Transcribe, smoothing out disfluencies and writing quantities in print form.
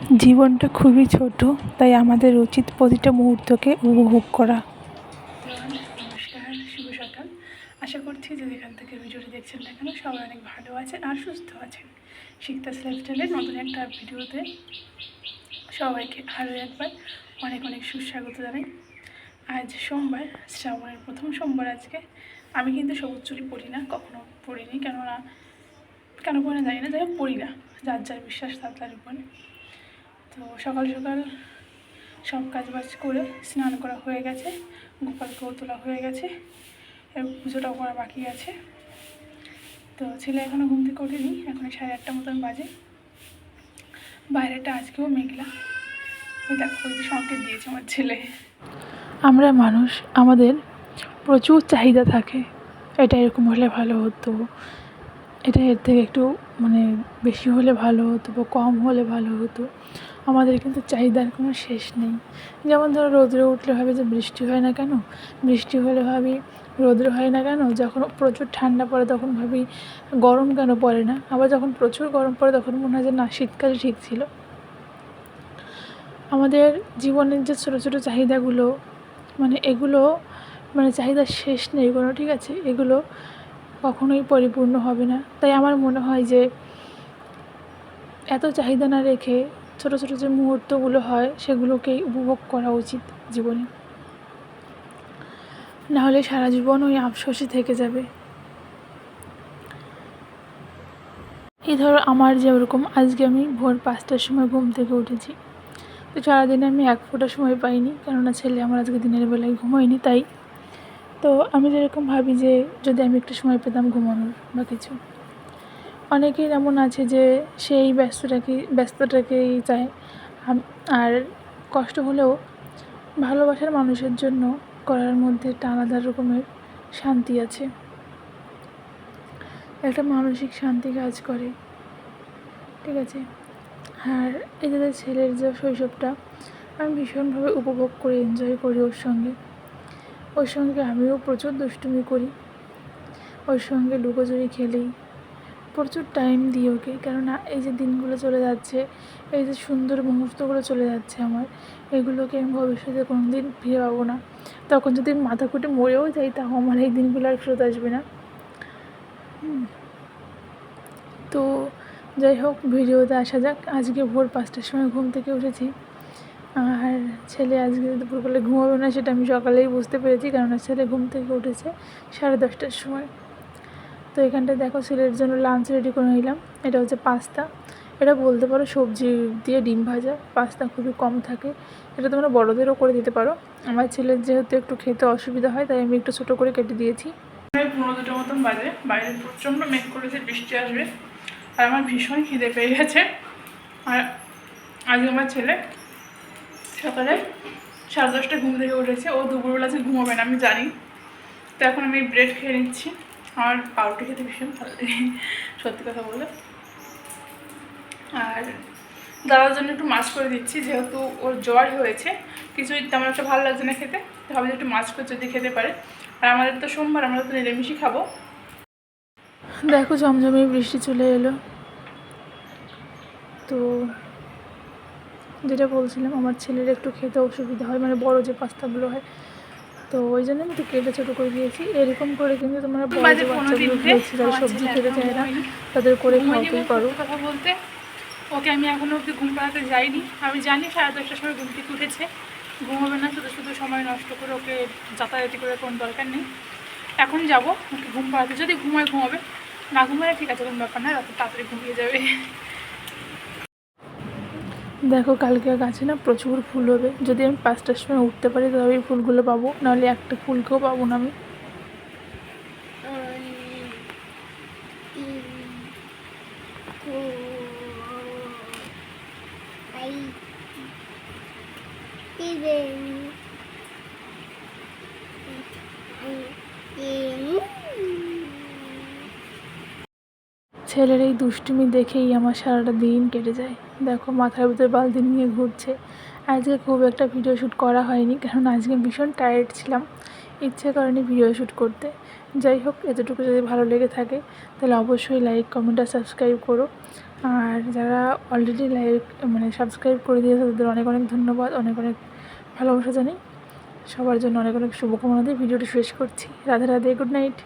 জীবনটা খুবই ছোট, তাই আমাদের উচিত প্রতিটা মুহূর্তকে উপভোগ করা। নমস্কার, শুভ সকাল। আশা করছি যে যেখান থেকে ভিডিওটি দেখছেন না কেন সবাই অনেক ভালো আছেন আর সুস্থ আছেন। শিখতাস লাইফস্টাইলের নতুন একটা ভিডিওতে সবাইকে আরও একবার অনেক অনেক সুস্বাগত জানাই। আজ সোমবার, শ্রাবণের প্রথম সোমবার আজকে। আমি কিন্তু সবুজ চুড়ি পরি না, কখনো পরিনি, কেন পরি না জানি না, যাই হোক পরি না, যার যার বিশ্বাস তার তার উপর। তো সকাল সকাল সব কাজবাজ করে স্নান করা হয়ে গেছে, গোপালকেও তোলা হয়ে গেছে, এবং পুজোটাও করা বাকি আছে। তো ছেলে এখনও ঘুম থেকে ওঠেনি, এখন 8:30 মতন বাজে। বাইরেটা আজকেও মেঘলা, ওই দেখো ওই যে সংকেত দিয়েছে আমার ছেলে। আমরা মানুষ, আমাদের প্রচুর চাহিদা থাকে, এটা এরকম হলে ভালো হতো, এটা এর থেকে একটু বেশি হলে ভালো হতো বা কম হলে ভালো হতো। আমাদের কিন্তু চাহিদার কোনো শেষ নেই। যেমন ধরো রৌদ্রে উঠলে ভাবে যে বৃষ্টি হয় না কেন, বৃষ্টি হলে ভাবি রৌদ্র হয় না কেন, যখন প্রচুর ঠান্ডা পড়ে তখন ভাবি গরম কেন পড়ে না, আবার যখন প্রচুর গরম পড়ে তখন মনে হয় যে না, শীতকাল ঠিক ছিল। আমাদের জীবনের যে ছোটো ছোটো চাহিদাগুলো, এগুলো চাহিদার শেষ নেই কোনো, ঠিক আছে, এগুলো কখনোই পরিপূর্ণ হবে না। তাই আমার মনে হয় যে এত চাহিদা না রেখে ছোটো ছোটো যে মুহূর্তগুলো হয় সেগুলোকেই উপভোগ করা উচিত জীবনে, নাহলে সারা জীবন ওই আফসোসই থেকে যাবে। এই ধরো আমার যে ওরকম আজকে আমি ভোর 5টার সময় ঘুম থেকে উঠেছি, তো সারাদিনে আমি এক ফোঁটা সময় পাইনি, কেননা ছেলে আমার আজকে দিনের বেলায় ঘুমোয়নি। তাই তো আমি যেরকম ভাবি যে যদি আমি একটু সময় পেতাম ঘুমানোর বা কিছু, অনেকের এমন আছে যে সেই ব্যস্ততাকেই চায়। আর কষ্ট হলেও ভালোবাসার মানুষের জন্য করার মধ্যে একটা আলাদা রকমের শান্তি আছে, একটা মানসিক শান্তি কাজ করে, ঠিক আছে। আর এই যে ছেলের যে শৈশবটা আমি ভীষণভাবে উপভোগ করি, এনজয় করি ওর সঙ্গে আমিও প্রচুর দুষ্টুমি করি, ওর সঙ্গে লুকোচুরি খেলি, প্রচুর টাইম দিই ওকে। কেননা এই যে দিনগুলো চলে যাচ্ছে, এই যে সুন্দর মুহূর্তগুলো চলে যাচ্ছে আমার, এগুলোকে আমি ভবিষ্যতে কোনো দিন ফিরে পাবো না। তখন যদি মাথা কুটে মরেও যাই তাও আমার এই দিনগুলো আর ফেরত আসবে না। তো যাই হোক, ভিডিওতে আসা যাক। আজকে ভোর 5টার সময় ঘুম থেকে উঠেছি, আর ছেলে আজকে দুপুরবেলা ঘুমাবে না সেটা আমি সকালেই বুঝতে পেরেছি, কেননা ছেলে ঘুম থেকে উঠেছে 10:30টার সময়। তো এখানটায় দেখো ছেলের জন্য লাঞ্চ রেডি করে নিলাম। এটা হচ্ছে পাস্তা, এটা বলতে পারো সবজি দিয়ে ডিম ভাজা। পাস্তা খুবই কম থাকে, এটা তোমরা বড়োদেরও করে দিতে পারো। আমার ছেলের যেহেতু একটু খেতে অসুবিধা হয় তাই আমি একটু ছোটো করে কেটে দিয়েছি। 1:45 মতন বাজে, বাইরে প্রচণ্ড মেঘ করেছে, বৃষ্টি আসবে, আর আমার ভীষণ খিদে পেয়ে গেছে। আর আজকে আমার ছেলে সকালে 10:30টায় ঘুম থেকে উঠেছে, ও দুপুরবেলা যে ঘুমাবে না আমি জানি। তো এখন আমি ব্রেড খেয়ে নিচ্ছি, আমার পাউরুটি খেতে ভীষণ ভালো লাগে সত্যি কথা বলে। আর দাদার জন্য একটু মাছ করে দিচ্ছি, যেহেতু ওর জ্বর হয়েছে, কিছুই তেমন একটা ভালো লাগছে না খেতে, তো ভাবছি একটু মাছ করে যদি খেতে পারে। আর আমাদের তো সোমবার, আমরা তো নিরামিষই খাবো। দেখো ঝমঝমে বৃষ্টি চলে এলো। তো যেটা বলছিলাম, আমার ছেলের একটু খেতে অসুবিধা হয়, বড় যে পাস্তাগুলো হয়, তো ওই জন্য আমি একটু কেটে ছোটো করে দিয়েছি। এরকম করে কিন্তু তোমরা বড় যে বাচ্চাগুলো রয়েছে যারা সবজি খেতে চায় না তাদের করে খাওয়াতেই পারো। কথা বলতে ওকে আমি এখনও ওকে ঘুম পাড়াতে যাইনি, আমি জানি 10:30টার সময় ঘুম থেকে উঠেছে, ঘুমাবে না, শুধু শুধু সময় নষ্ট করে ওকে যাতায়াতি করে কোনো দরকার নেই। এখন যাব ওকে ঘুম পাড়াতে, যদি ঘুমাবে, না ঘুমালে ঠিক আছে, কোনো ব্যাপার না, রাতে তাড়াতাড়ি ঘুমিয়ে যাবে। দেখো কালকে গাছে না প্রচুর ফুল হবে, যদি আমি 5টার সময় উঠতে পারি তবে এই ফুলগুলো পাবো, নাহলে একটা ফুলকেও পাবো না আমি। ছেলের এই দুষ্টুমি দেখেই আমার সারাটা দিন কেটে যায়। দেখো মাথার ভিতরে বালতি নিয়ে ঘুরছে। আজকে খুব একটা ভিডিও শ্যুট করা হয়নি, কারণ আজকে ভীষণ টায়ার্ড ছিলাম, ইচ্ছে করেনি ভিডিও শ্যুট করতে। যাই হোক, এতটুকু যদি ভালো লেগে থাকে তাহলে অবশ্যই লাইক, কমেন্ট আর সাবস্ক্রাইব করো। আর যারা অলরেডি সাবস্ক্রাইব করে দিয়েছে তাদের অনেক অনেক ধন্যবাদ, অনেক অনেক ভালোবাসা জানাই। সবার জন্য অনেক অনেক শুভকামনা দিয়ে ভিডিওটি শেষ করছি। Radhe Radhe, good night.